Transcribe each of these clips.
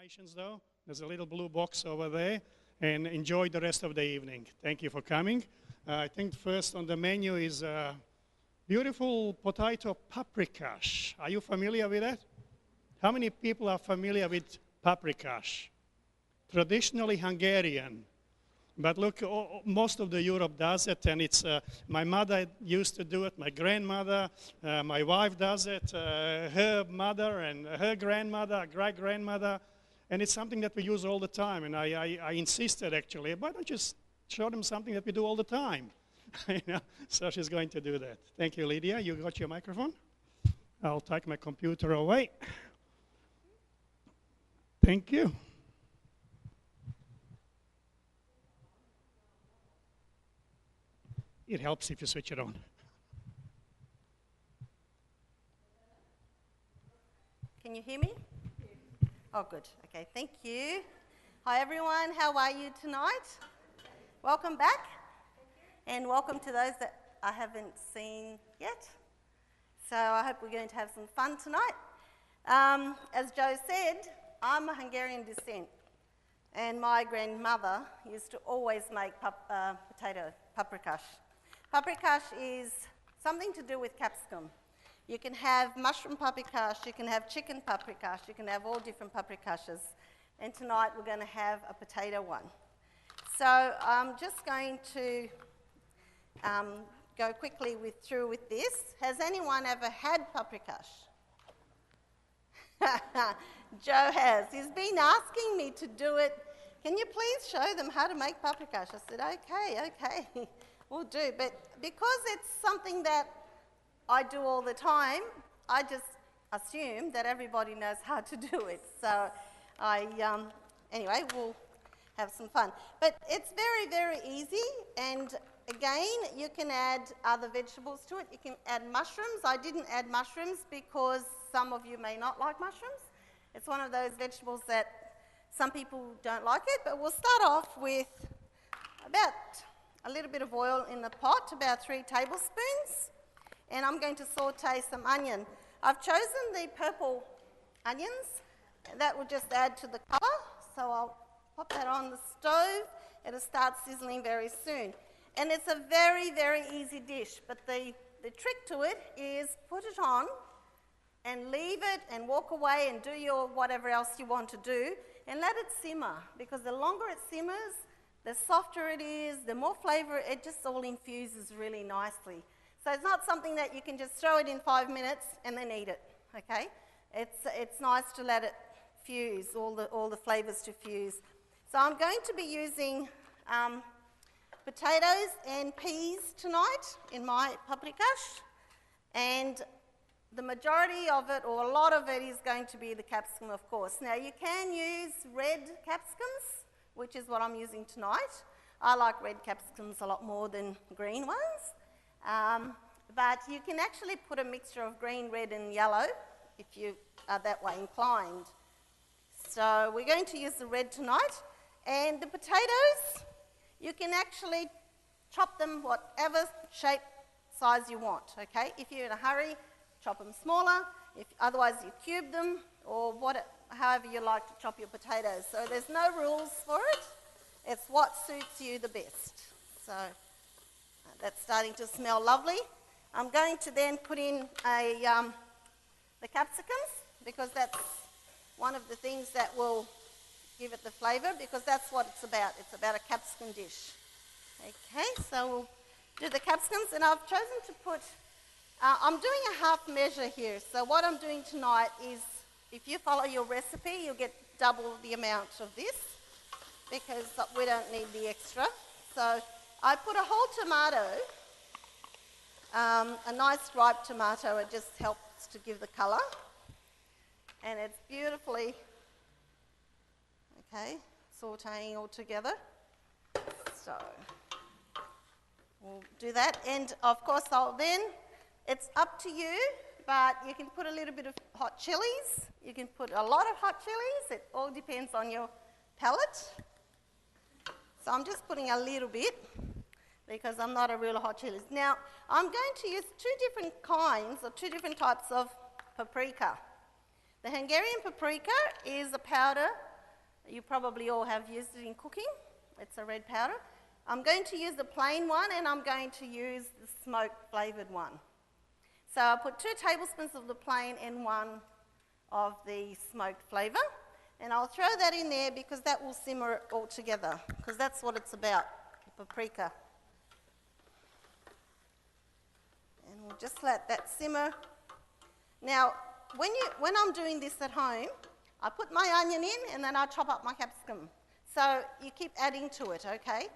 donations, though. There's a little blue box over there. And enjoy the rest of the evening. Thank you for coming. I think first on the menu is beautiful potato paprikash. Are you familiar with that? How many people are familiar with paprikash? Traditionally Hungarian. But look, most of the Europe does it, and it's my mother used to do it, my grandmother, my wife does it, her mother and her grandmother, great-grandmother, and it's something that we use all the time. And I insisted actually, why don't you show them something that we do all the time? You know? So she's going to do that. Thank you, Lydia. You got your microphone? I'll take my computer away. Thank you. It helps if you switch it on. Can you hear me? Oh, good. Okay, thank you. Hi, everyone. How are you tonight? Welcome back. And welcome to those that I haven't seen yet. So I hope we're going to have some fun tonight. As Joe said, I'm a Hungarian descent. And my grandmother used to always make potato paprikash. Paprikash is something to do with capsicum. You can have mushroom paprikash, you can have chicken paprikash, you can have all different paprikashes. And tonight we're going to have a potato one. So I'm just going to go quickly through with this. Has anyone ever had paprikash? Joe has. He's been asking me to do it. Can you please show them how to make paprikash? I said, okay. We'll do, but because it's something that I do all the time, I just assume that everybody knows how to do it. So anyway, we'll have some fun. But it's very, very easy, and again, you can add other vegetables to it. You can add mushrooms. I didn't add mushrooms because some of you may not like mushrooms. It's one of those vegetables that some people don't like it, but we'll start off with about a little bit of oil in the pot, about 3 tablespoons, and I'm going to saute some onion. I've chosen the purple onions. That will just add to the colour, so I'll pop that on the stove. It'll start sizzling very soon. And it's a very, very easy dish, but the trick to it is put it on and leave it and walk away and do your whatever else you want to do and let it simmer, because the longer it simmers, the softer it is, the more flavour, it just all infuses really nicely. So it's not something that you can just throw it in 5 minutes and then eat it, okay? It's nice to let it fuse, all the flavours to fuse. So I'm going to be using potatoes and peas tonight in my paprikash, and the majority of it, or a lot of it, is going to be the capsicum, of course. Now you can use red capsicums, which is what I'm using tonight. I like red capsicums a lot more than green ones. But you can actually put a mixture of green, red and yellow if you are that way inclined. So we're going to use the red tonight. And the potatoes, you can actually chop them whatever shape, size you want, okay? If you're in a hurry, chop them smaller. Otherwise you cube them, or however you like to chop your potatoes. So there's no rules for it. It's what suits you the best. So that's starting to smell lovely. I'm going to then put in the capsicums, because that's one of the things that will give it the flavour, because that's what it's about. It's about a capsicum dish. Okay, so we'll do the capsicums, and I've chosen to put, I'm doing a half measure here. So what I'm doing tonight is, if you follow your recipe, you'll get double the amount of this, because we don't need the extra. So I put a whole tomato, a nice ripe tomato. It just helps to give the colour. And it's beautifully, okay, sauteing all together. So we'll do that. And of course, it's up to you, but you can put a little bit of hot chilies. You can put a lot of hot chilies. It all depends on your palate. So I'm just putting a little bit, because I'm not a real hot chilies. Now, I'm going to use 2 different kinds, or 2 different types of paprika. The Hungarian paprika is a powder You probably all have used it in cooking. It's a red powder. I'm going to use the plain one, and I'm going to use the smoke flavoured one. So I'll put 2 tablespoons of the plain and 1 of the smoked flavour. And I'll throw that in there because that will simmer it all together, because that's what it's about, paprika. And we'll just let that simmer. Now, when I'm doing this at home, I put my onion in and then I chop up my capsicum. So you keep adding to it, okay?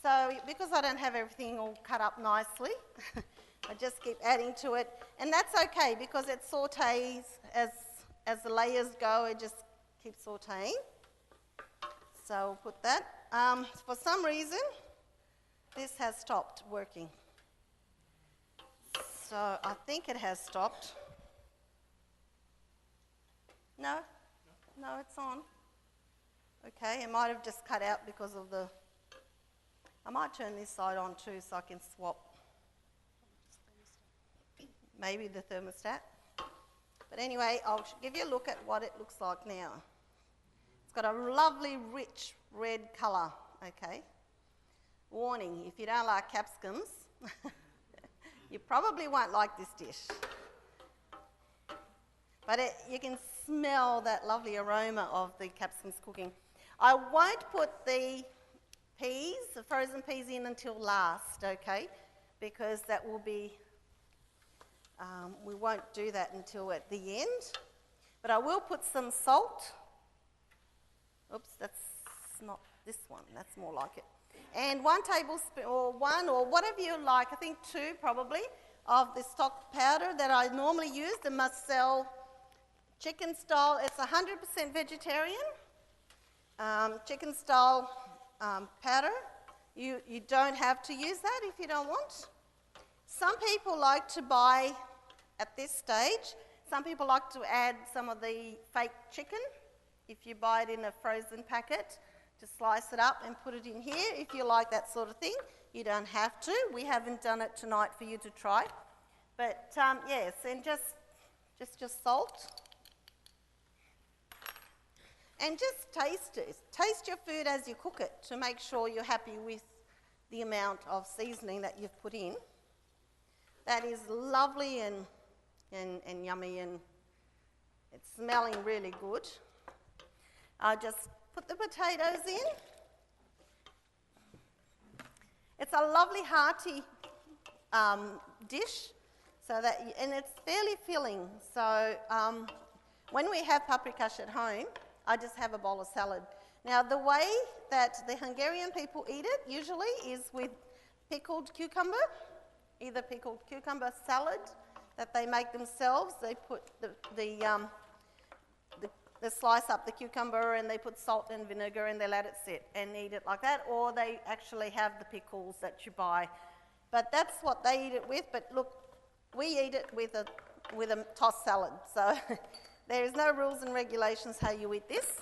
So because I don't have everything all cut up nicely, I just keep adding to it. And that's okay because it sautés as the layers go, it just keeps sautéing. So I'll put that. For some reason, this has stopped working. So I think it has stopped. No, it's on. Okay, it might have just cut out because of the... I might turn this side on too so I can swap. Maybe the thermostat. But anyway, I'll give you a look at what it looks like now. It's got a lovely, rich red colour, okay? Warning, if you don't like capsicums, you probably won't like this dish. But you can smell that lovely aroma of the capsicums cooking. I won't put the peas, the frozen peas in until last, okay? Because that will be, we won't do that until at the end. But I will put some salt. Oops, that's not this one, that's more like it. And 1 tablespoon, or 1, or whatever you like, I think 2 probably, of the stock powder that I normally use, the Marcel chicken style. It's 100% vegetarian, chicken style powder. You don't have to use that if you don't want. Some people like to buy, at this stage, some people like to add some of the fake chicken. If you buy it in a frozen packet, to slice it up and put it in here if you like that sort of thing. You don't have to. We haven't done it tonight for you to try. But yes, and just salt. And just taste it. Taste your food as you cook it to make sure you're happy with the amount of seasoning that you've put in. That is lovely and yummy, and it's smelling really good. I just put the potatoes in. It's a lovely hearty dish, and it's fairly filling. So when we have paprikash at home, I just have a bowl of salad. Now the way that the Hungarian people eat it usually is with pickled cucumber, either pickled cucumber salad that they make themselves. They put they slice up the cucumber and they put salt and vinegar and they let it sit and eat it like that, or they actually have the pickles that you buy. But that's what they eat it with. But look, we eat it with a tossed salad. So there is no rules and regulations how you eat this.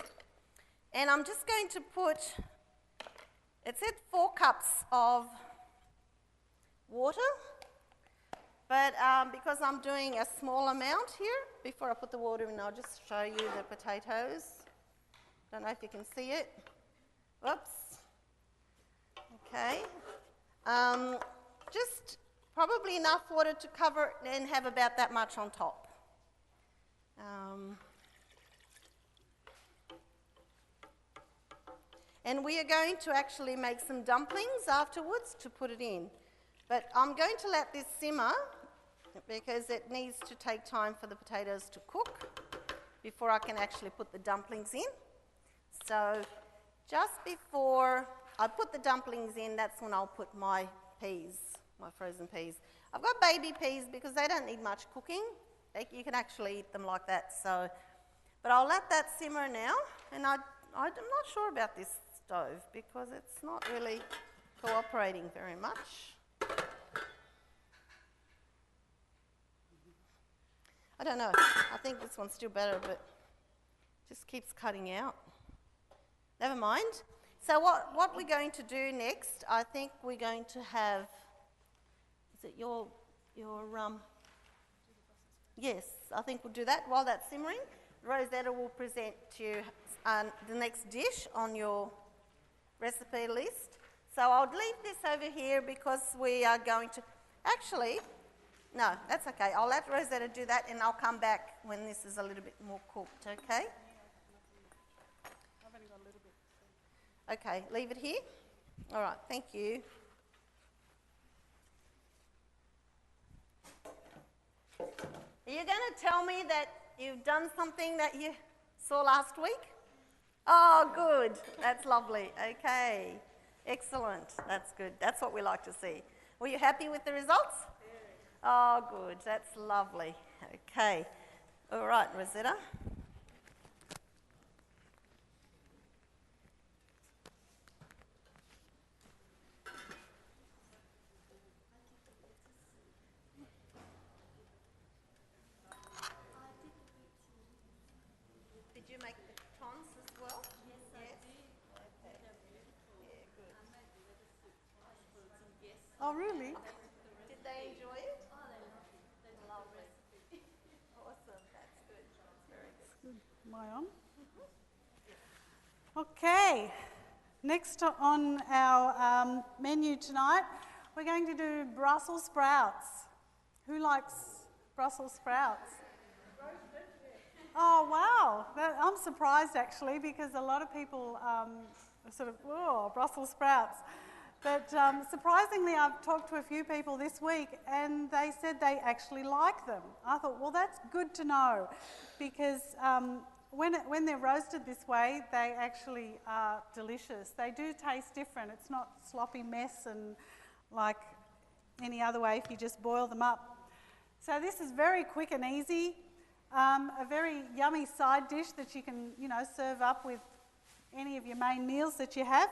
And I'm just going to put, it said 4 cups of water. But because I'm doing a small amount here, before I put the water in, I'll just show you the potatoes. Don't know if you can see it. Whoops. Okay. Just probably enough water to cover it and have about that much on top. And we are going to actually make some dumplings afterwards to put it in. But I'm going to let this simmer because it needs to take time for the potatoes to cook before I can actually put the dumplings in. So just before I put the dumplings in, that's when I'll put my peas, my frozen peas. I've got baby peas because they don't need much cooking. You can actually eat them like that. So, but I'll let that simmer now. And I'm not sure about this stove because it's not really cooperating very much. I don't know. I think this one's still better, but it just keeps cutting out. Never mind. So what we're going to do next, I think we're going to have, is it your yes, I think we'll do that while that's simmering. Rosetta will present to you the next dish on your recipe list. So I'll leave this over here because we are going to... Actually, no, that's okay. I'll let Rosetta do that and I'll come back when this is a little bit more cooked, okay? I've only got a little bit. Okay, leave it here. All right, thank you. Are you going to tell me that you've done something that you saw last week? Oh, good. That's lovely. Okay. Excellent. That's good. That's what we like to see. Were you happy with the results? Oh, good. That's lovely. Okay. All right, Rosetta. Did you make the tons as well? Yes, I did. Okay. Yeah, good. Oh, really? Did they enjoy it? Oh, they lovely. Awesome. That's good. That's very good. Am I on? Okay. Next on our menu tonight, we're going to do Brussels sprouts. Who likes Brussels sprouts? Oh, wow. I'm surprised actually because a lot of people are sort of, oh, Brussels sprouts. But surprisingly, I've talked to a few people this week and they said they actually like them. I thought, well, that's good to know because when they're roasted this way, they actually are delicious. They do taste different. It's not sloppy mess and like any other way if you just boil them up. So this is very quick and easy. A very yummy side dish that you can, serve up with any of your main meals that you have.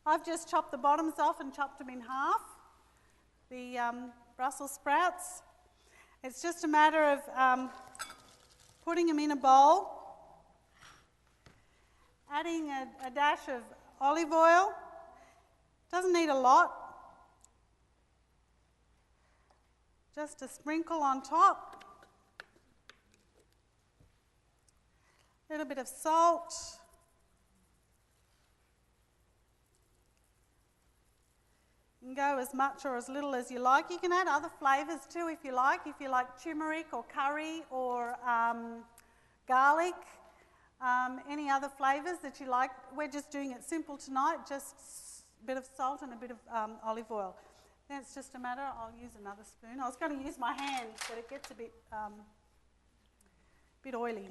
I've just chopped the bottoms off and chopped them in half, the Brussels sprouts. It's just a matter of putting them in a bowl, adding a dash of olive oil. Doesn't need a lot, just a sprinkle on top. A little bit of salt. You can go as much or as little as you like. You can add other flavours too if you like. If you like turmeric or curry or garlic, any other flavours that you like. We're just doing it simple tonight, just a bit of salt and a bit of olive oil. Then it's just a matter, I'll use another spoon. I was going to use my hand, but it gets a bit oily.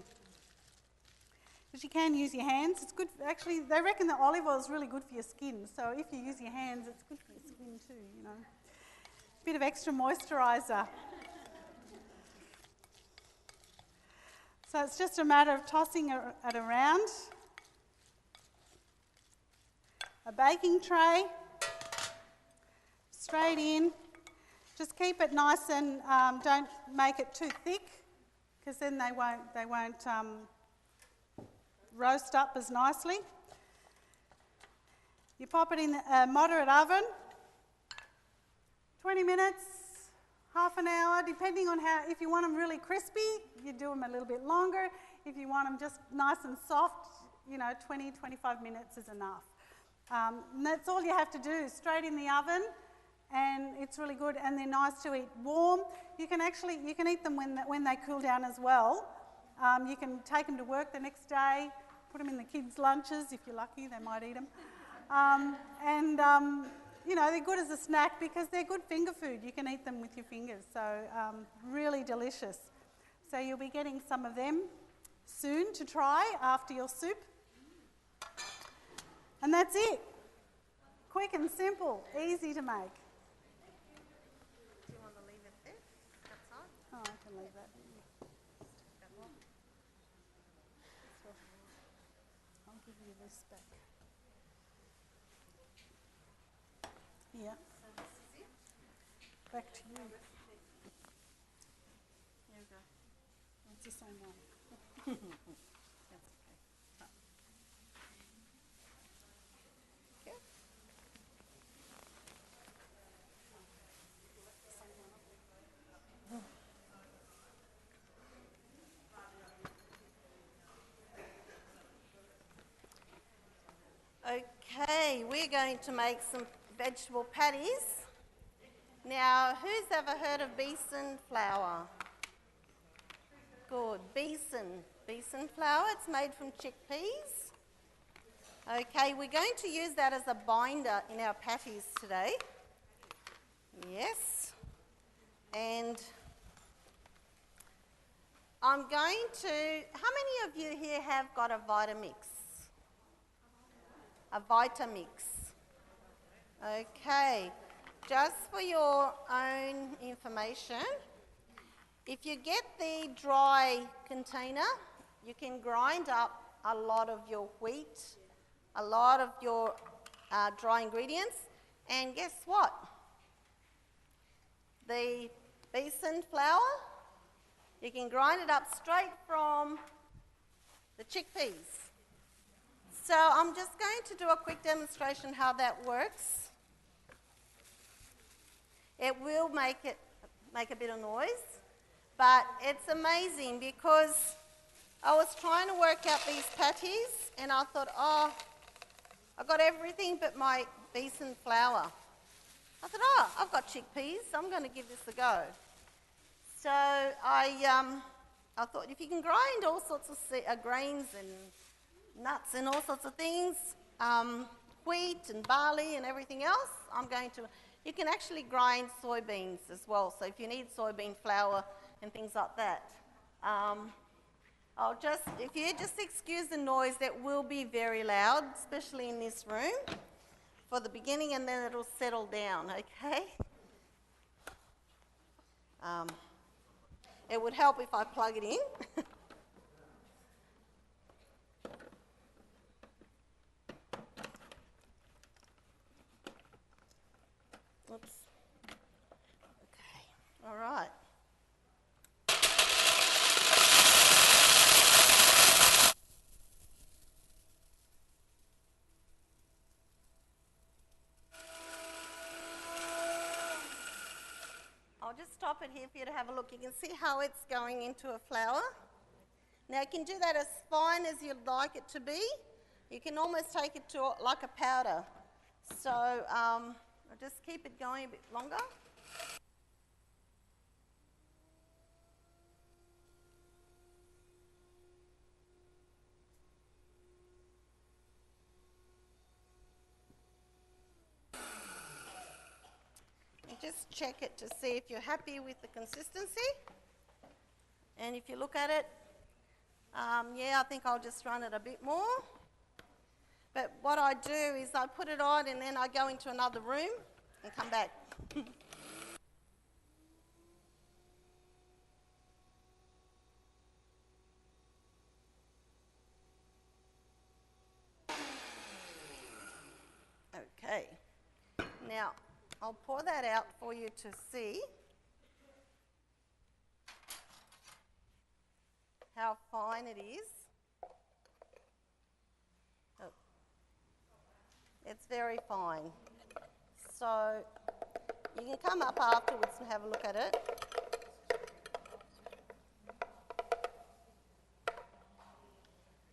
But you can use your hands. It's good. Actually, they reckon that olive oil is really good for your skin. So if you use your hands, it's good for your skin too, Bit of extra moisturiser. So it's just a matter of tossing it around. A baking tray. Straight in. Just keep it nice and don't make it too thick because then they won't roast up as nicely. You pop it in a moderate oven, 20 minutes, half an hour, depending on if you want them really crispy, you do them a little bit longer. If you want them just nice and soft, 20, 25 minutes is enough. And that's all you have to do, straight in the oven, and it's really good, and they're nice to eat warm. You can eat them when they cool down as well. You can take them to work the next day, put them in the kids' lunches. If you're lucky, they might eat them. They're good as a snack because they're good finger food. You can eat them with your fingers, so really delicious. So you'll be getting some of them soon to try after your soup. And that's it. Quick and simple, easy to make. Do you want to leave it there? Outside? Oh, I can leave that. I'll give you this back. Yeah. So this is it? Back to you. There we go. It's the same one. That's okay. Okay. Okay, we're going to make some vegetable patties. Now, who's ever heard of besan flour? Good, besan flour. It's made from chickpeas. Okay, we're going to use that as a binder in our patties today. Yes. And I'm going to, how many of you here have got a Vitamix? A Vitamix. Okay, just for your own information, if you get the dry container, you can grind up a lot of your wheat, a lot of your dry ingredients, and guess what? The besan flour, you can grind it up straight from the chickpeas. So I'm just going to do a quick demonstration how that works. It will make a bit of noise, but it's amazing because I was trying to work out these patties and I thought, oh, I got everything but my besan flour. I thought, oh, I've got chickpeas, so I'm going to give this a go. So I thought, if you can grind all sorts of grains and nuts and all sorts of things, wheat and barley and everything else, you can actually grind soybeans as well. So if you need soybean flour and things like that. If you just excuse the noise, that will be very loud, especially in this room, for the beginning, and then it'll settle down, okay? It would help if I plug it in. Oops. Okay, all right. I'll just stop it here for you to have a look. You can see how it's going into a flour. Now you can do that as fine as you'd like it to be. You can almost take it to like a powder. So I'll just keep it going a bit longer. Just check it to see if you're happy with the consistency. And if you look at it, yeah, I think I'll just run it a bit more. But what I do is I put it on and then I go into another room and come back. Okay. Now, I'll pour that out for you to see how fine it is. Oh. It's very fine. So you can come up afterwards and have a look at it.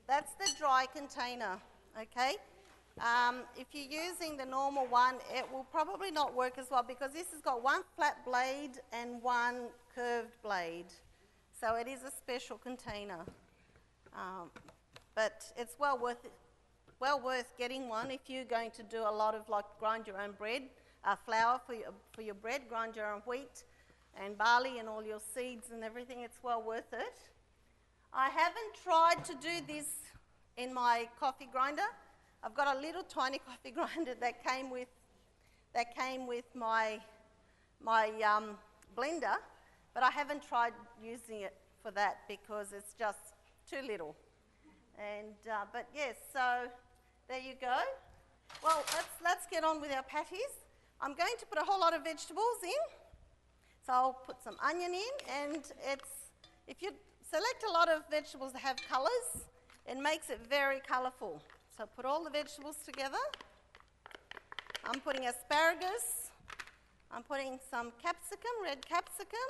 That's the dry container, okay? If you're using the normal one, it will probably not work as well because this has got one flat blade and one curved blade. So it is a special container. But it's well worth getting one if you're going to do a lot of like grind your own bread, flour for your bread, grind your own wheat and barley and all your seeds and everything. It's well worth it. I haven't tried to do this in my coffee grinder. I've got a little tiny coffee grinder that came with my blender, but I haven't tried using it for that because it's just too little. And but yes, so there you go. Well, let's get on with our patties. I'm going to put a whole lot of vegetables in. So I'll put some onion in, and if you select a lot of vegetables that have colours, it makes it very colourful. So put all the vegetables together. I'm putting asparagus. I'm putting some capsicum, red capsicum.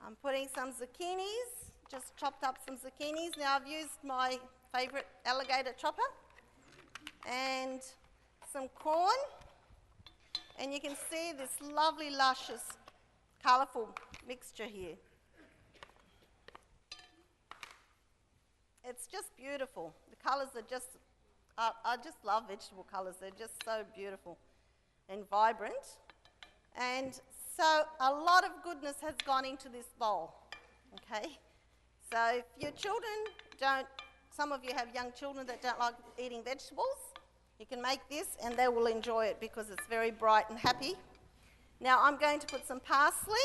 I'm putting some zucchinis, just chopped up some zucchinis. Now I've used my favourite alligator chopper. and some corn. And you can see this lovely, luscious, colourful mixture here. It's just beautiful. The colours are just, I just love vegetable colours. They're just so beautiful and vibrant. And so a lot of goodness has gone into this bowl, okay? So if your children don't, some of you have young children that don't like eating vegetables, you can make this and they will enjoy it because it's very bright and happy. Now I'm going to put some parsley.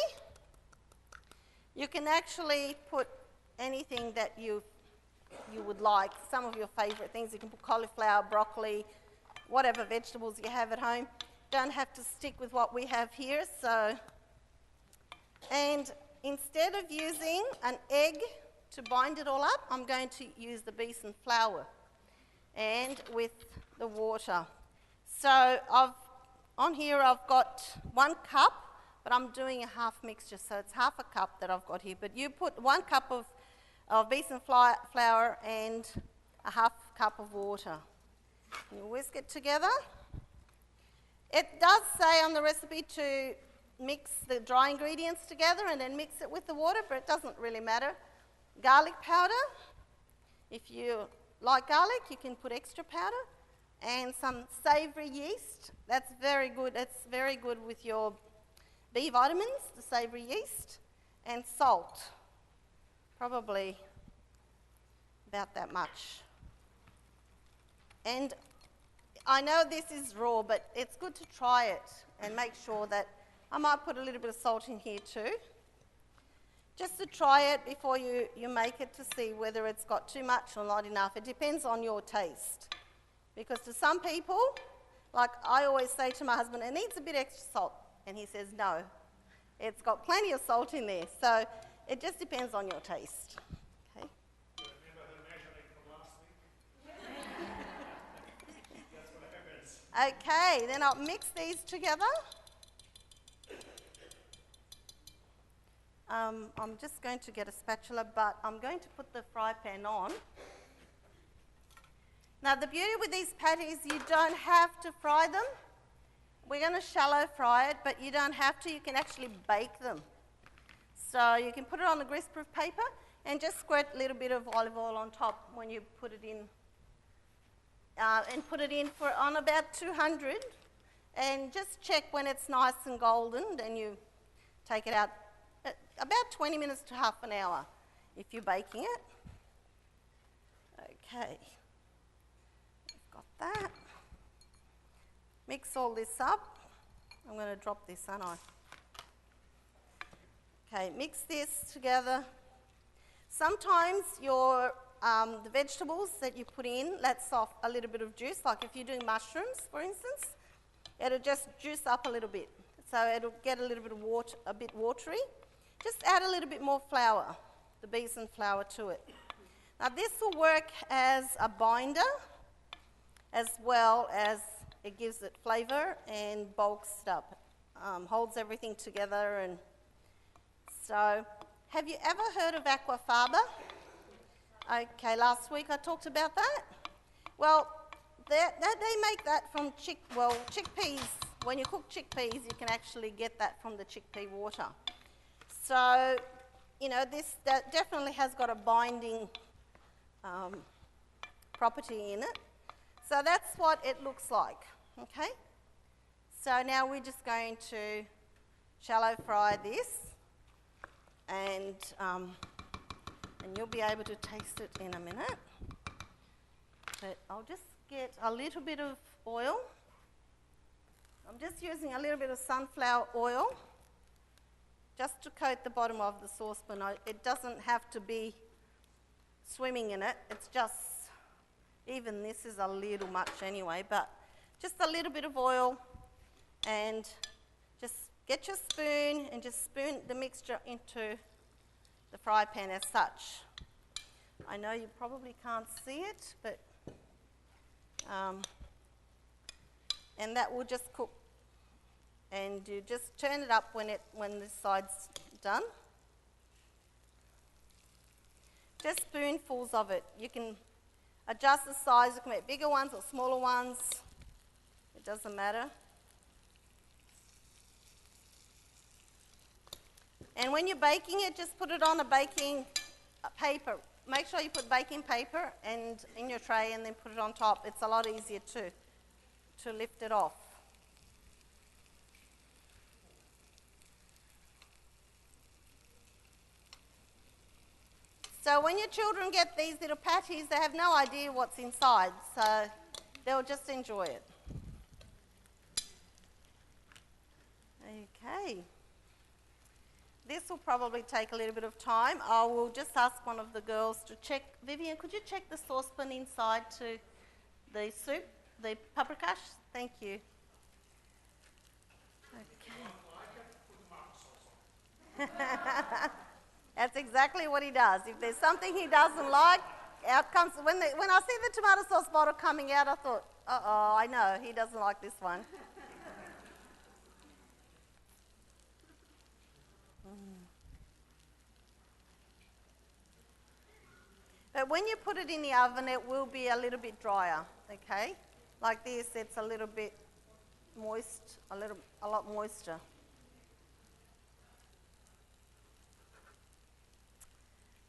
You can actually put anything that you would like, some of your favourite things. You can put cauliflower, broccoli, whatever vegetables you have at home. Don't have to stick with what we have here. So, and instead of using an egg to bind it all up, I'm going to use the besan flour and with the water. So on here I've got 1 cup, but I'm doing a half mixture, so it's half a cup that I've got here. But you put 1 cup of besan flour and a half cup of water. You whisk it together. It does say on the recipe to mix the dry ingredients together and then mix it with the water, but it doesn't really matter. Garlic powder. If you like garlic, you can put extra powder. And some savoury yeast. That's very good. It's very good with your B vitamins, the savoury yeast. And salt. Probably about that much. And I know this is raw, but it's good to try it and make sure that I might put a little bit of salt in here too. Just to try it before you make it to see whether it's got too much or not enough. It depends on your taste. Because to some people, like I always say to my husband, it needs a bit extra salt. And he says, no, it's got plenty of salt in there. So it just depends on your taste. Okay. Remember her measuring from last week? That's what happens. Okay, then I'll mix these together. I'm just going to get a spatula, but I'm going to put the fry pan on. Now the beauty with these patties, you don't have to fry them. We're going to shallow fry it, but you don't have to. You can actually bake them. So you can put it on a greaseproof paper and just squirt a little bit of olive oil on top when you put it in. And put it in for on about 200 and just check when it's nice and golden, then you take it out about 20 minutes to half an hour if you're baking it. Okay, we've got that. Mix all this up. I'm going to drop this, aren't I? Okay, mix this together. Sometimes your the vegetables that you put in lets off a little bit of juice, like if you're doing mushrooms, for instance, it'll just juice up a little bit. So it'll get a little bit of water, a bit watery. Just add a little bit more flour, the besan flour to it. Now this will work as a binder as well as it gives it flavour and bulks it up, holds everything together. And so, have you ever heard of aquafaba? Okay, last week I talked about that. Well, they make that from chickpeas. When you cook chickpeas, you can actually get that from the chickpea water. So, you know, that definitely has got a binding property in it. So that's what it looks like, okay? So now we're just going to shallow fry this, and you'll be able to taste it in a minute. But I'll just get a little bit of oil. I'm just using a little bit of sunflower oil just to coat the bottom of the saucepan. It doesn't have to be swimming in it. It's just, even this is a little much anyway, but just a little bit of oil, and just get your spoon and just spoon the mixture into the fry pan as such. I know you probably can't see it, but and that will just cook. And you just turn it up when this side's done. Just spoonfuls of it. You can adjust the size. You can make bigger ones or smaller ones. It doesn't matter. And when you're baking it, just put it on a baking paper. Make sure you put baking paper and in your tray and then put it on top. It's a lot easier to lift it off. So when your children get these little patties, they have no idea what's inside, so they'll just enjoy it. Okay. This will probably take a little bit of time. I will just ask one of the girls to check. Vivian, could you check the saucepan inside to the soup, the paprikash? Thank you. Okay. That's exactly what he does. If there's something he doesn't like, out comes. When I see the tomato sauce bottle coming out, I thought, uh-oh, I know, he doesn't like this one. But when you put it in the oven, it will be a little bit drier, okay? Like this, it's a little bit moist, a lot moister.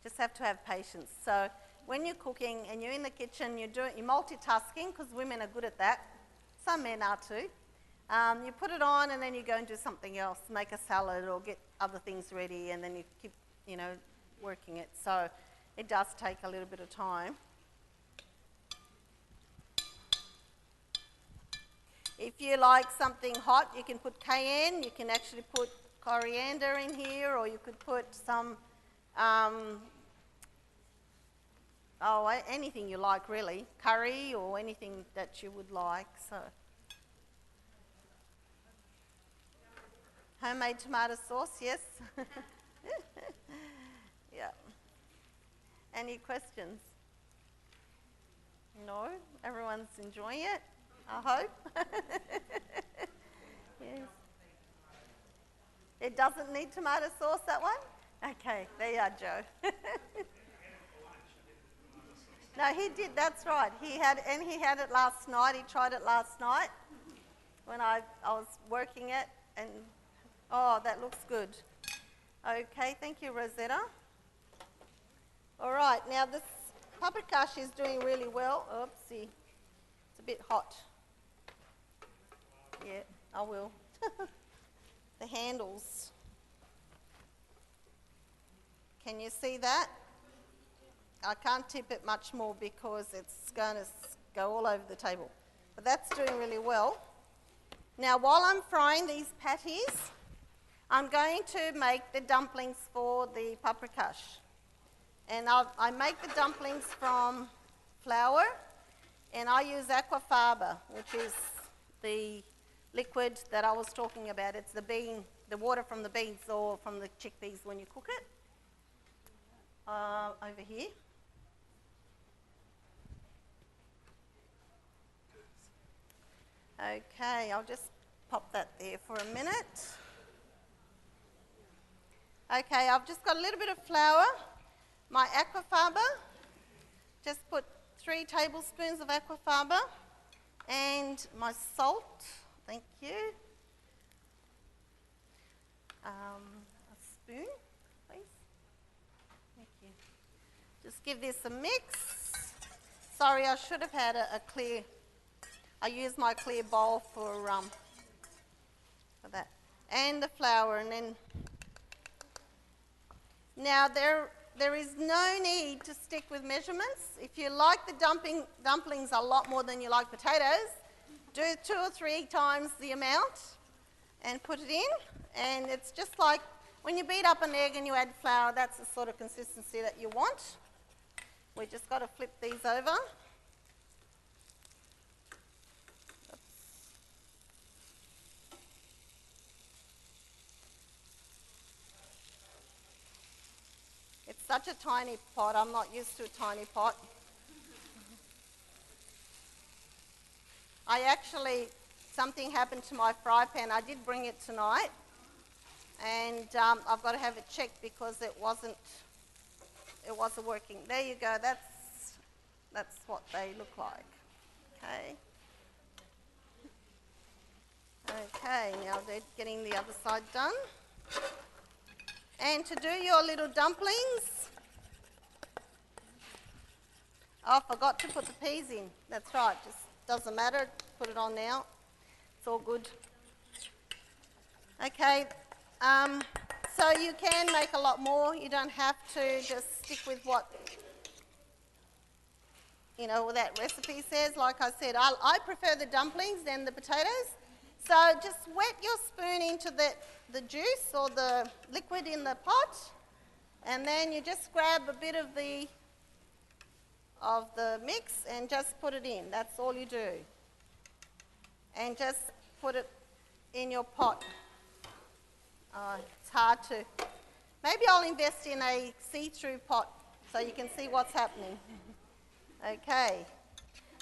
Just have to have patience. So when you're cooking and you're in the kitchen, you're multitasking, because women are good at that. Some men are too. You put it on and then you go and do something else, make a salad or get other things ready, and then you keep, working it. So it does take a little bit of time. If you like something hot, you can put cayenne. You can actually put coriander in here, or you could put some, anything you like really, curry or anything that you would like. So, homemade tomato sauce, yes. Yeah. Any questions? No? Everyone's enjoying it, I hope. Yes. It doesn't need tomato sauce, that one? Okay, there you are, Joe. No, he did, that's right. He had it last night. He tried it last night when I was working it, and oh, that looks good. Okay, thank you, Rosetta. All right, now this paprikash is doing really well. Oopsie, it's a bit hot. Yeah, I will. The handles. Can you see that? I can't tip it much more because it's going to go all over the table. But that's doing really well. Now, while I'm frying these patties, I'm going to make the dumplings for the paprikash. And I make the dumplings from flour, and I use aquafaba, which is the liquid that I was talking about. It's the water from the beans or from the chickpeas when you cook it. Over here. Okay, I'll just pop that there for a minute. Okay, I've just got a little bit of flour. My aquafaba, just put 3 tablespoons of aquafaba, and my salt, thank you. A spoon, please. Thank you. Just give this a mix. Sorry, I should have had a clear, I used my clear bowl for that. And the flour, and then, now there is no need to stick with measurements. If you like the dumplings a lot more than you like potatoes, do 2 or 3 times the amount and put it in. And it's just like when you beat up an egg and you add flour, that's the sort of consistency that you want. We just got to flip these over. It's such a tiny pot. I'm not used to a tiny pot. Something happened to my fry pan. I did bring it tonight, and I've got to have it checked because it wasn't working. There you go. That's that's what they look like. Okay. Okay, now they're getting the other side done. And to do your little dumplings, oh, I forgot to put the peas in. That's right, just doesn't matter. Put it on now. It's all good. Okay, so you can make a lot more. You don't have to just stick with what, you know, that recipe says. Like I said, I prefer the dumplings than the potatoes. So just wet your spoon into the juice or the liquid in the pot, and then you just grab a bit of the mix and just put it in. That's all you do. And just put it in your pot. It's hard to. Maybe I'll invest in a see-through pot so you can see what's happening. Okay.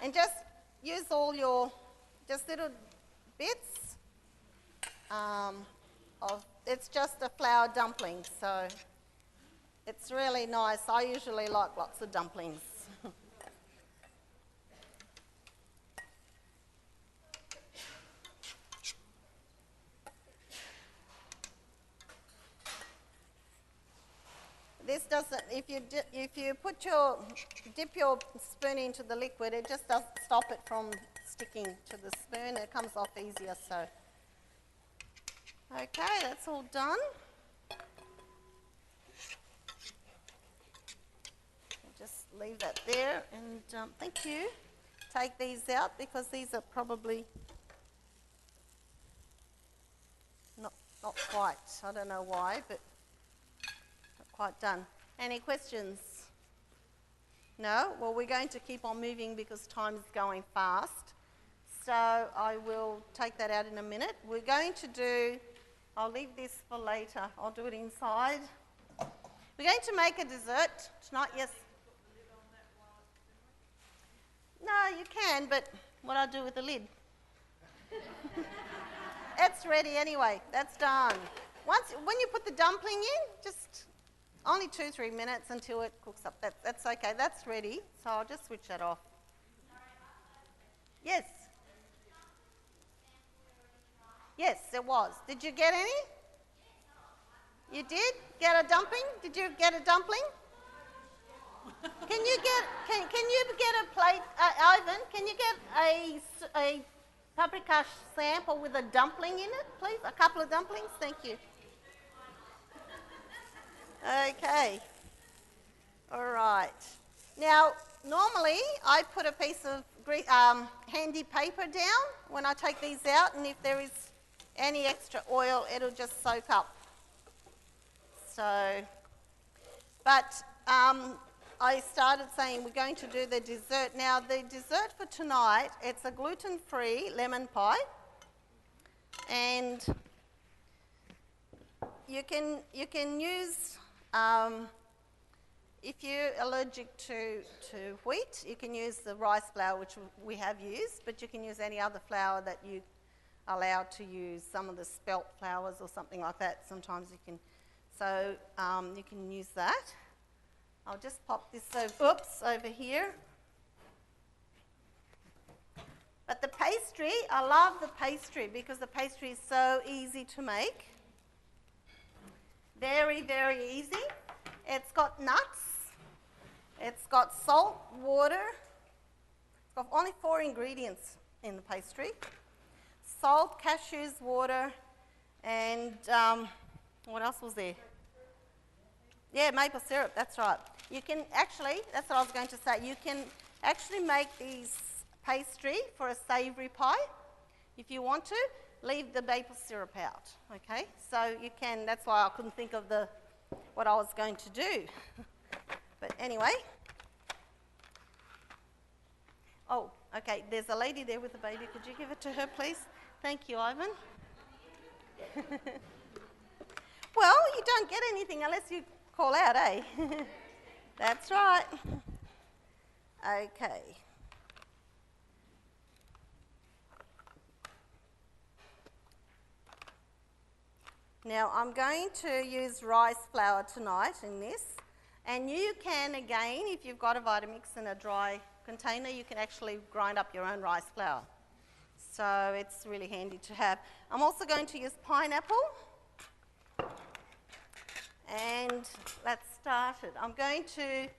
And just use all your, just little bits of, it's just a flour dumpling, so it's really nice. I usually like lots of dumplings. This doesn't, if you dip your spoon into the liquid, it just doesn't stop it from sticking to the spoon. It comes off easier, so. Okay, that's all done. Just leave that there, and thank you. Take these out because these are probably not quite. I don't know why, but quite done. Any questions? No? Well, we're going to keep on moving because time's going fast. So I will take that out in a minute. We're going to do, I'll leave this for later. I'll do it inside. We're going to make a dessert tonight, yes? No, you can, but what do I do with the lid? It's ready anyway. That's done. When you put the dumpling in, just only 2-3 minutes until it cooks up. That's okay. That's ready. So I'll just switch that off. Yes. Yes, it was. Did you get any? You did get a dumpling? Did you get a dumpling? Can you get a plate, Ivan? Can you get a paprika sample with a dumpling in it, please? A couple of dumplings, thank you. Okay. All right. Now, normally I put a piece of handy paper down when I take these out, and if there is any extra oil, it'll just soak up. So, but I started saying we're going to do the dessert. Now, the dessert for tonight, it's a gluten-free lemon pie, and you can use, if you're allergic to wheat, you can use the rice flour, which we have used, but you can use any other flour that you are allowed to use, some of the spelt flours or something like that. Sometimes you can, so you can use that. I'll just pop this over here. But the pastry, I love the pastry because the pastry is so easy to make. Very, very easy. It's got nuts. It's got salt, water. It's got only 4 ingredients in the pastry. Salt, cashews, water, and what else was there? Yeah, maple syrup, that's right. You can actually, that's what I was going to say, you can actually make these pastry for a savoury pie. If you want to, leave the maple syrup out, okay? So you can, that's why I couldn't think of what I was going to do. But anyway. Oh, okay, there's a lady there with a baby. Could you give it to her, please? Thank you, Ivan. Well, you don't get anything unless you call out, eh? That's right. Okay. Now I'm going to use rice flour tonight in this, and you can, again, if you've got a Vitamix and a dry container, you can actually grind up your own rice flour. So it's really handy to have. I'm also going to use pineapple. And let's start it. I'm going to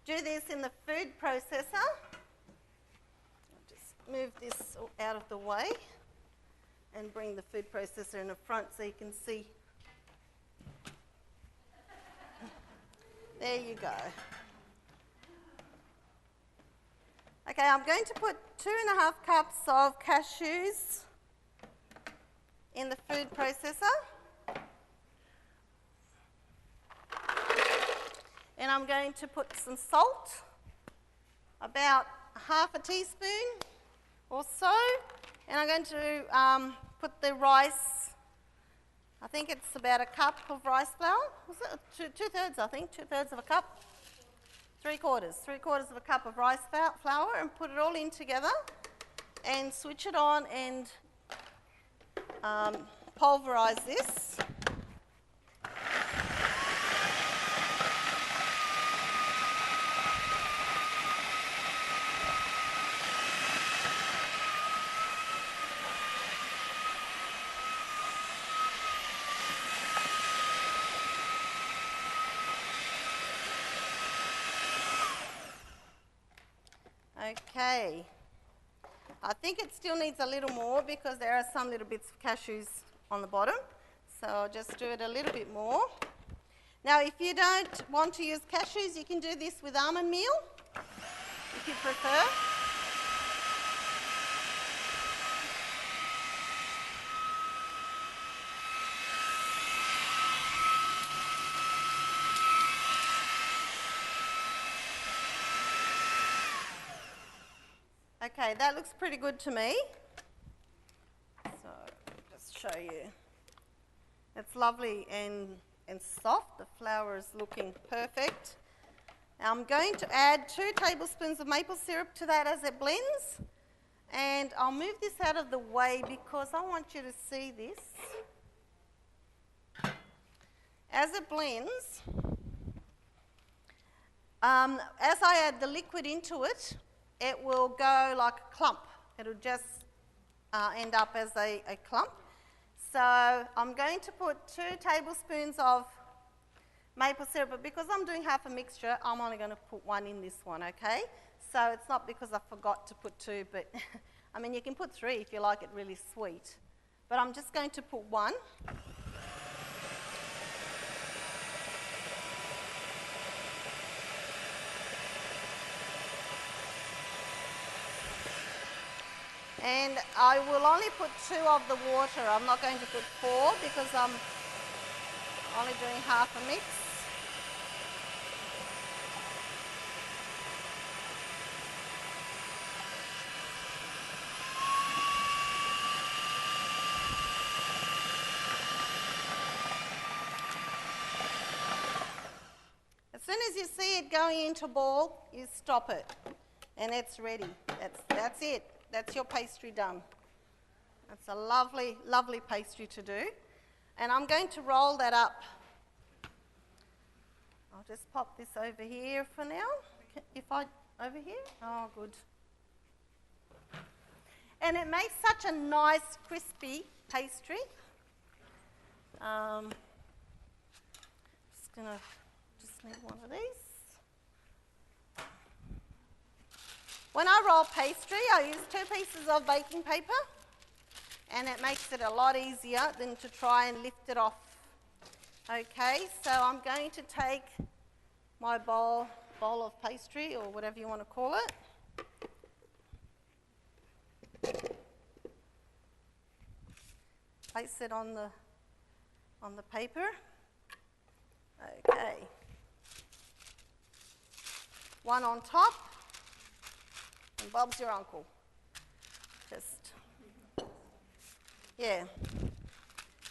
do this in the food processor. I'll just move this out of the way and bring the food processor in the front so you can see. There you go. Okay, I'm going to put 2.5 cups of cashews in the food processor. And I'm going to put some salt, about half a teaspoon or so. And I'm going to put the rice, I think it's about a cup of rice flour. Was it two-thirds, I think, 2/3 of a cup. 3/4 of a cup of rice flour, and put it all in together and switch it on and pulverise this. Okay, I think it still needs a little more because there are some little bits of cashews on the bottom. So I'll just do it a little bit more. Now if you don't want to use cashews, you can do this with almond meal, if you prefer. Okay, that looks pretty good to me. So, just show you. It's lovely and soft. The flour is looking perfect. Now I'm going to add 2 tablespoons of maple syrup to that as it blends. And I'll move this out of the way because I want you to see this. As it blends, as I add the liquid into it, it will go like a clump. It'll just end up as a clump. So I'm going to put 2 tablespoons of maple syrup, but because I'm doing half a mixture, I'm only going to put 1 in this one, okay? So it's not because I forgot to put 2, but I mean, you can put 3 if you like it really sweet. But I'm just going to put 1. And I will only put 2 of the water. I'm not going to put 4 because I'm only doing half a mix. As soon as you see it going into ball, you stop it and it's ready. That's it. That's your pastry done. That's a lovely, lovely pastry to do. And I'm going to roll that up. I'll just pop this over here for now. Over here? Oh, good. And it makes such a nice, crispy pastry. Just need one of these. When I roll pastry, I use 2 pieces of baking paper, and it makes it a lot easier than to try and lift it off. Okay, so I'm going to take my bowl of pastry, or whatever you want to call it. Place it on the paper. Okay. 1 on top. And Bob's your uncle. Just, yeah.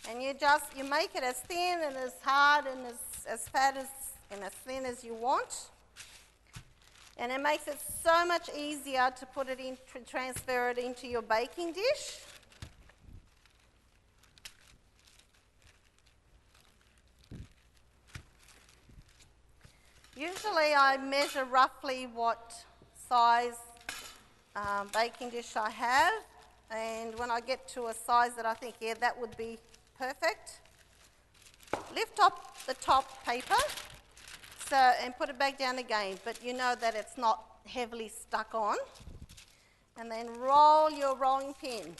And you make it as thin and as hard and as fat and as thin as you want. And it makes it so much easier to put it in, transfer it into your baking dish. Usually I measure roughly what size baking dish I have, and when I get to a size that I think, yeah, that would be perfect, lift up the top paper and put it back down again, but you know that it's not heavily stuck on, and then roll your rolling pin.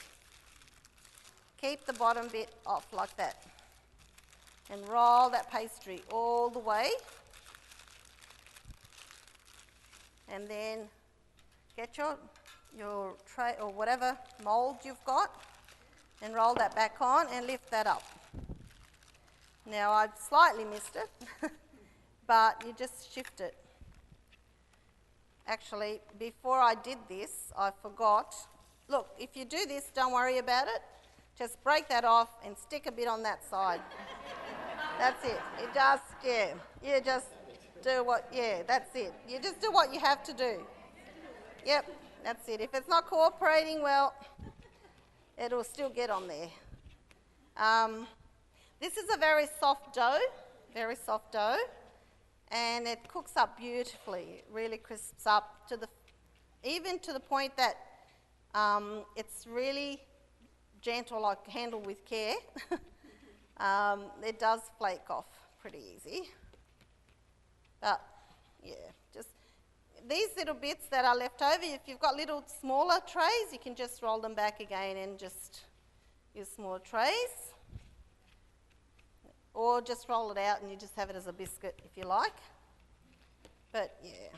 Keep the bottom bit off like that, and roll that pastry all the way, and then get your tray or whatever mould you've got and roll that back on and lift that up. Now I've slightly missed it, but you just shift it. Actually, before I did this, I forgot. Look, if you do this, don't worry about it. Just break that off and stick a bit on that side. That's it. You just do what, that's it. You just do what you have to do. Yep, that's it. If it's not cooperating, well, it'll still get on there. This is a very soft dough, and it cooks up beautifully. It really crisps up even to the point that it's really gentle, like handle with care. It does flake off pretty easy. But yeah, just these little bits that are left over, if you've got little smaller trays, you can just roll them back again and just use smaller trays. Or just roll it out and you just have it as a biscuit if you like. But yeah,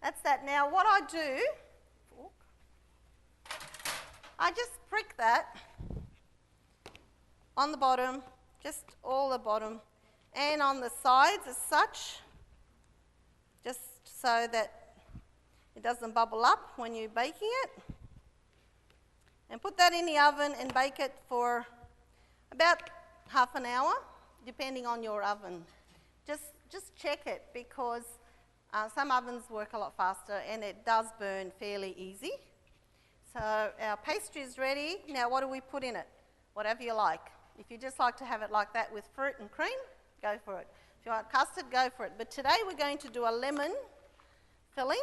that's that. Now what I do, I just prick that on the bottom, just all the bottom, and on the sides as such, just so that it doesn't bubble up when you're baking it. And put that in the oven and bake it for about half an hour, depending on your oven. Just check it, because some ovens work a lot faster and it does burn fairly easy. So our pastry is ready. Now what do we put in it? Whatever you like. If you just like to have it like that with fruit and cream, go for it. If you want custard, go for it. But today we're going to do a lemon filling.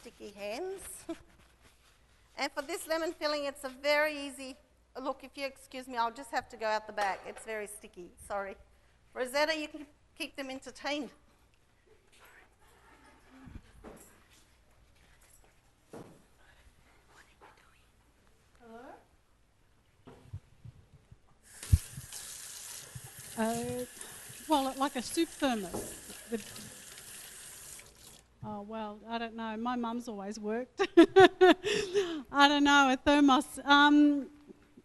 Sticky hands. And for this lemon filling, it's a very easy, look, if you excuse me, I'll just have to go out the back. It's very sticky, sorry. Rosetta, you can keep them entertained. Well, like a soup thermos. Oh, well, I don't know. My mum's always worked. I don't know, a thermos.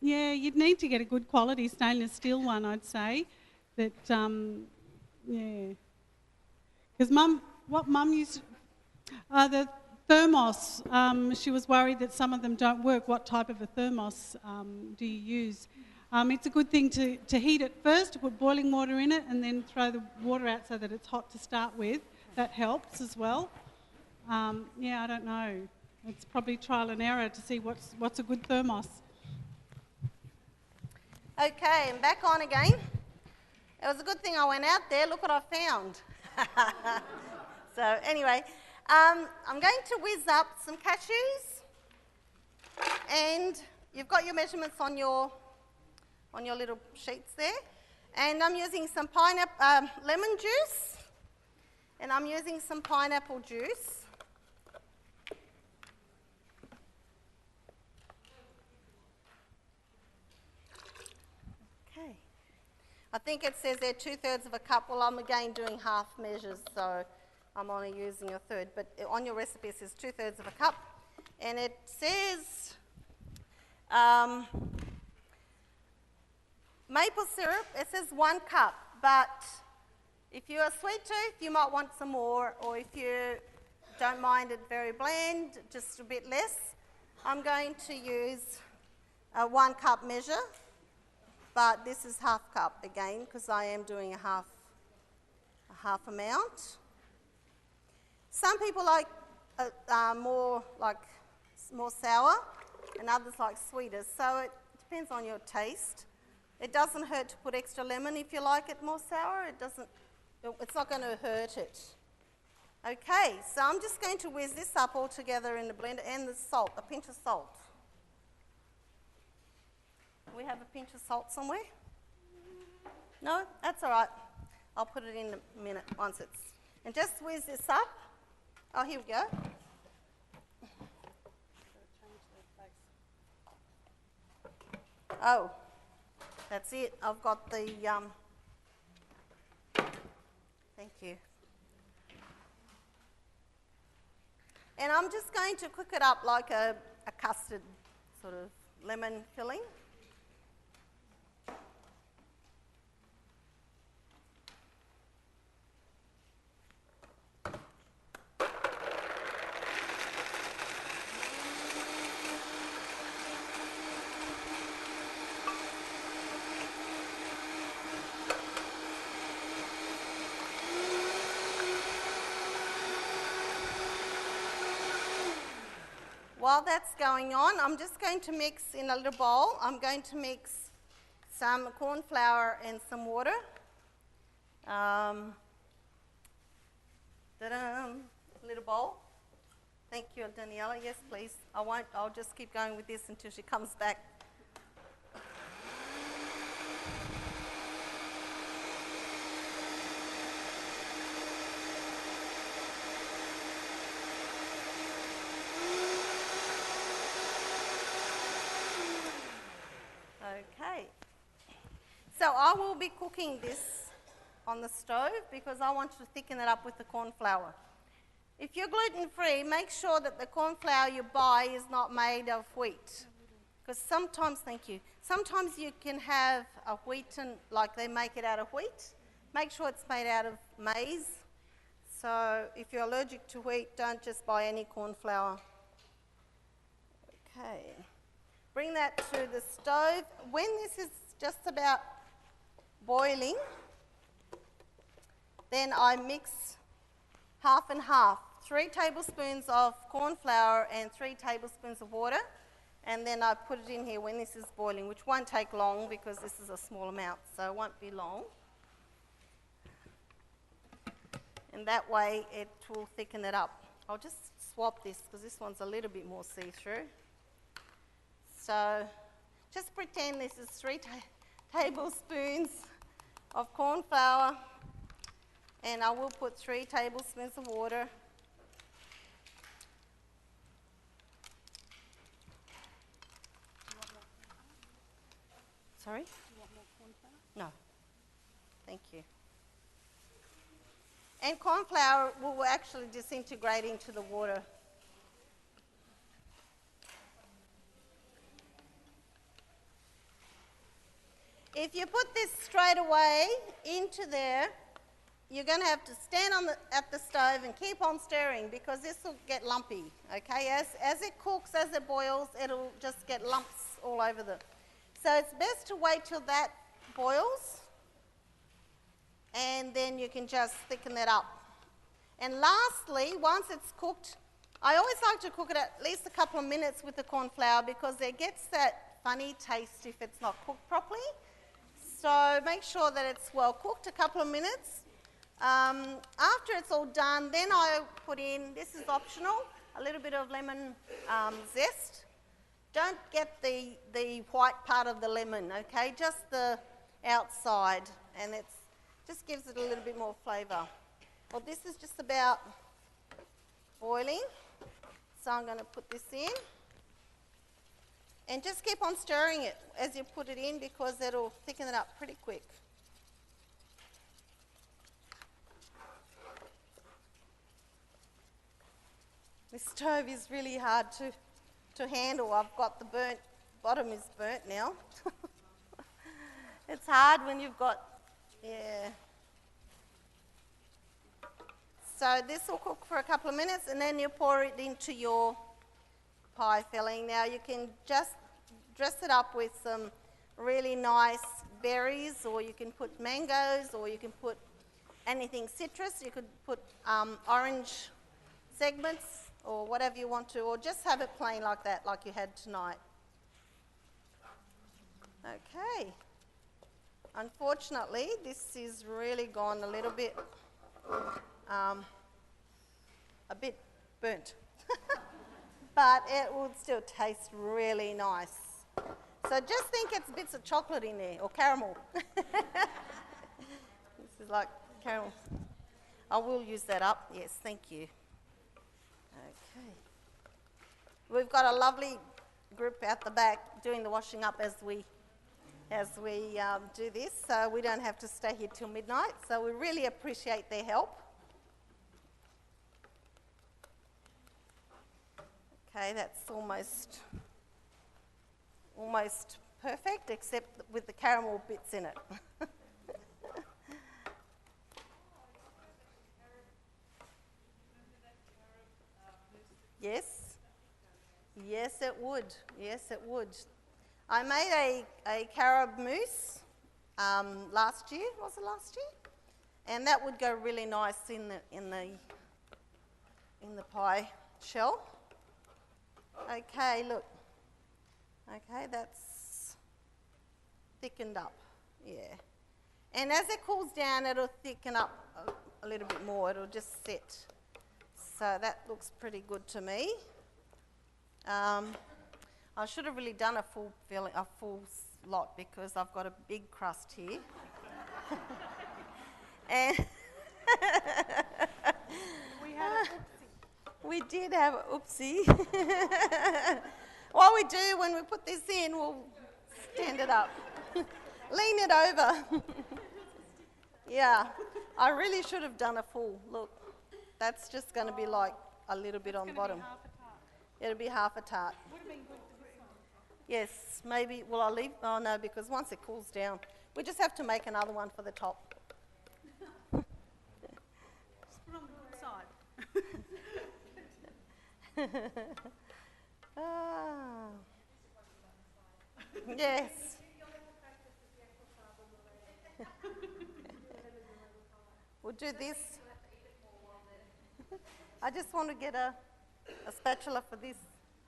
Yeah, you'd need to get a good quality stainless steel one, I'd say. That, yeah. Because what Mum used, the thermos, she was worried that some of them don't work. What type of a thermos do you use? It's a good thing to heat it first, to put boiling water in it, and then throw the water out so that it's hot to start with. That helps as well. Yeah, I don't know. It's probably trial and error to see what's a good thermos. Okay, and back on again. It was a good thing I went out there. Look what I found. So anyway, I'm going to whiz up some cashews, and you've got your measurements on your little sheets there. And I'm using some lemon juice, and I'm using some pineapple juice. Okay. I think it says there 2/3 of a cup. Well, I'm again doing half measures, so I'm only using a third. But on your recipe it says 2/3 of a cup. And it says maple syrup, it says 1 cup. But if you're a sweet tooth, you might want some more, or if you don't mind it very bland, just a bit less. I'm going to use a 1 cup measure, but this is half cup again, because I am doing a half amount. Some people like more sour, and others like sweeter, so it depends on your taste. It doesn't hurt to put extra lemon if you like it more sour. It doesn't It's not going to hurt it. Okay, so I'm just going to whiz this up all together in the blender, and the salt, a pinch of salt. Do we have a pinch of salt somewhere? No? That's all right. I'll put it in a minute once it's... And just whiz this up. Oh, here we go. Oh, that's it. I've got the... Thank you. And I'm just going to cook it up like a custard sort of lemon filling. While that's going on, I'm just going to mix in a little bowl. I'm going to mix some corn flour and some water. Little bowl. Thank you, Daniela. Yes, please. I'll just keep going with this until she comes back. Okay, so I will be cooking this on the stove because I want to thicken it up with the corn flour. If you're gluten-free, make sure that the corn flour you buy is not made of wheat. Because sometimes, thank you, sometimes you can have a wheaten, like they make it out of wheat. Make sure it's made out of maize. So if you're allergic to wheat, don't just buy any corn flour. Okay. Bring that to the stove. When this is just about boiling, then I mix half and half. 3 tablespoons of corn flour and 3 tablespoons of water. And then I put it in here when this is boiling, which won't take long because this is a small amount, so it won't be long. And that way it will thicken it up. I'll just swap this because this one's a little bit more see-through. So just pretend this is 3 tablespoons of corn flour, and I will put 3 tablespoons of water. Sorry? Do you want more corn flour? No. Thank you. And corn flour will actually disintegrate into the water. If you put this straight away into there, you're going to have to stand at the stove and keep on stirring because this will get lumpy, okay? As it cooks, as it boils, it'll just get lumps all over the... So it's best to wait till that boils, and then you can just thicken it up. And lastly, once it's cooked, I always like to cook it at least a couple of minutes with the corn flour because it gets that funny taste if it's not cooked properly. So make sure that it's well cooked, a couple of minutes. After it's all done, then I put in, this is optional, a little bit of lemon zest. Don't get the white part of the lemon, okay? Just the outside, and it just gives it a little bit more flavour. Well, this is just about boiling, so I'm going to put this in. And just keep on stirring it as you put it in because it'll thicken it up pretty quick. This stove is really hard to handle. I've got the bottom is burnt now. It's hard when you've got, yeah. So this will cook for a couple of minutes and then you pour it into your pie filling. Now you can just dress it up with some really nice berries, or you can put mangoes, or you can put anything citrus. You could put orange segments or whatever you want to, or just have it plain like that, like you had tonight. Okay. Unfortunately, this is really gone a little bit burnt. But it would still taste really nice. So just think it's bits of chocolate in there, or caramel. This is like caramel. I will use that up. Yes, thank you. Okay. We've got a lovely group out the back doing the washing up as we do this, so we don't have to stay here till midnight. So we really appreciate their help. Okay, that's almost perfect, except with the caramel bits in it. Yes. Yes, it would. Yes, it would. I made a carob mousse last year. Was it last year? And that would go really nice in the pie shell. Okay, look. Okay, that's thickened up. Yeah. And as it cools down, it'll thicken up a little bit more. It'll just set. So that looks pretty good to me. I should have really done a full lot because I've got a big crust here. And We had an oopsie. we did have an oopsie. What we do when we put this in, we'll stand it up, lean it over. Yeah, I really should have done a full. Look, that's just going to be like a little bit on the bottom. Half a tart. It'll be half a tart. Would have been good for this one. Yes, maybe. Well, I'll leave. Oh no, because once it cools down, we just have to make another one for the top. Just put on the good side. Ah. Yes. We'll do this. I just want to get a spatula for this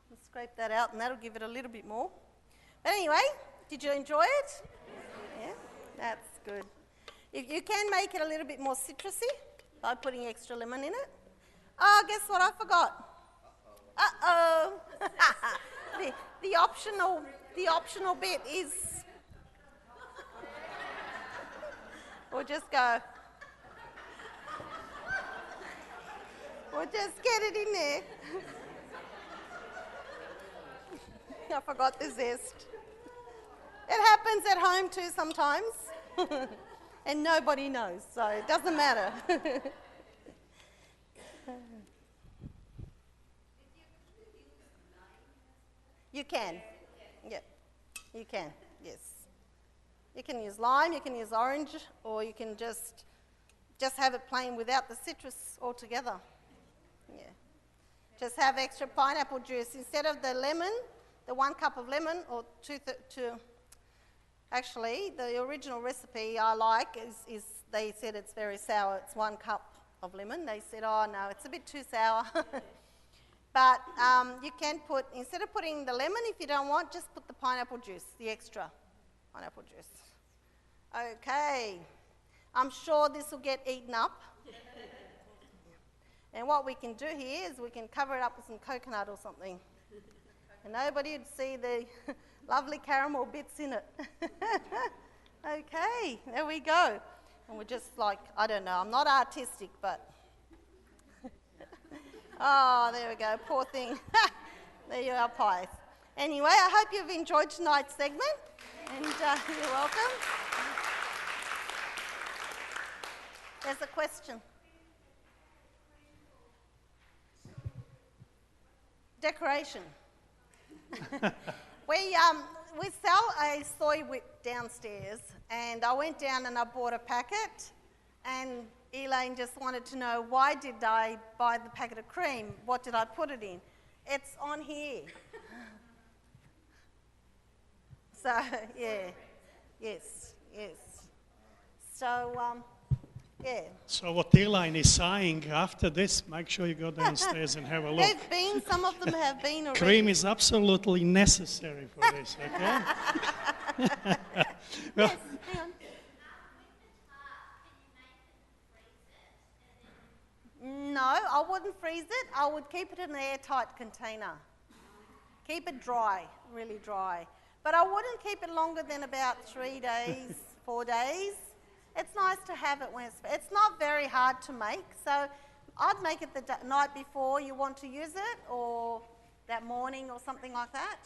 and scrape that out, and that'll give it a little bit more. But anyway, did you enjoy it? Yeah, that's good. If you can make it a little bit more citrusy by putting extra lemon in it. Oh, guess what I forgot? Uh-oh. the optional bit is, we'll just go. We'll just get it in there. I forgot the zest. It happens at home too sometimes. And nobody knows, so it doesn't matter. You can. Yeah, you can, yes. You can use lime, you can use orange, or you can just have it plain without the citrus altogether. Yeah. Just have extra pineapple juice. Instead of the lemon, the 1 cup of lemon, or actually, the original recipe I like is they said it's very sour. It's 1 cup of lemon. They said, oh no, it's a bit too sour. But you can put, instead of putting the lemon, if you don't want, just put the pineapple juice, the extra pineapple juice. Okay, I'm sure this will get eaten up. And what we can do here is we can cover it up with some coconut or something. And nobody would see the lovely caramel bits in it. Okay, there we go. And we're just like, I don't know, I'm not artistic, but... Oh, there we go, poor thing. There you are, pies. Anyway, I hope you've enjoyed tonight's segment, and you're welcome. There's a question. Decoration. We sell a soy whip downstairs, and I went down and I bought a packet, and Elaine just wanted to know, why did I buy the packet of cream? What did I put it in? It's on here. So, yeah, yes. So, yeah. So what Elaine is saying, after this, make sure you go downstairs and have a look. Some of them have been already. Cream is absolutely necessary for this, okay? Well, Yes, hang on. freeze it, I would keep it in an airtight container. Keep it dry, really dry. But I wouldn't keep it longer than about 3 days, 4 days. It's nice to have it when it's not very hard to make. So I'd make it the night before you want to use it, or that morning or something like that.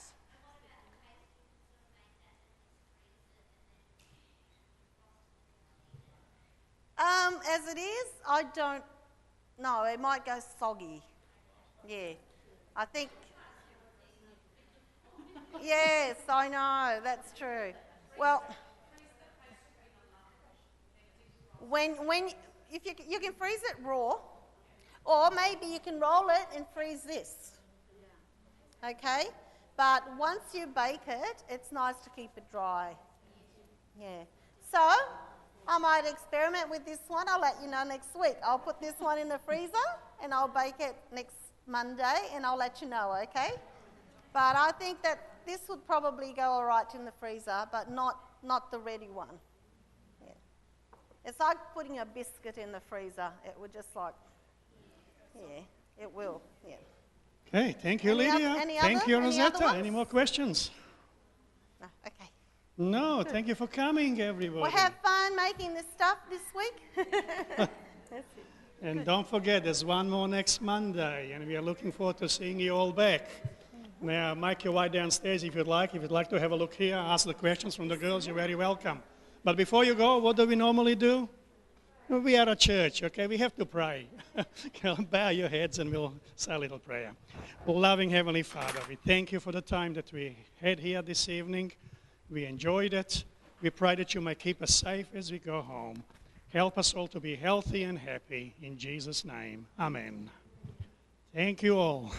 As it is, I don't know. It might go soggy. Yeah, I think. Yes, I know. That's true. Well, if you can freeze it raw, or maybe you can roll it and freeze this. Okay, but once you bake it, it's nice to keep it dry. Yeah. So I might experiment with this one. I'll let you know next week. I'll put this one in the freezer and I'll bake it next Monday and I'll let you know, okay? But I think that this would probably go all right in the freezer, but not the ready one. Yeah. It's like putting a biscuit in the freezer. It would just like, yeah, it will, yeah. Okay, thank you, Lydia. Thank you, Rosetta. Any more questions? No, okay. No, thank you for coming, everybody. Well, have fun making this stuff this week. That's it. And don't forget, there's one more next Monday, and we are looking forward to seeing you all back. Now, make your way downstairs if you'd like. If you'd like to have a look here, ask the questions from the girls, you're very welcome. But before you go, what do we normally do? We are a church, okay? We have to pray. Bow your heads and we'll say a little prayer. Loving Heavenly Father, we thank you for the time that we had here this evening. We enjoyed it. We pray that you may keep us safe as we go home. Help us all to be healthy and happy. In Jesus' name, amen. Thank you all.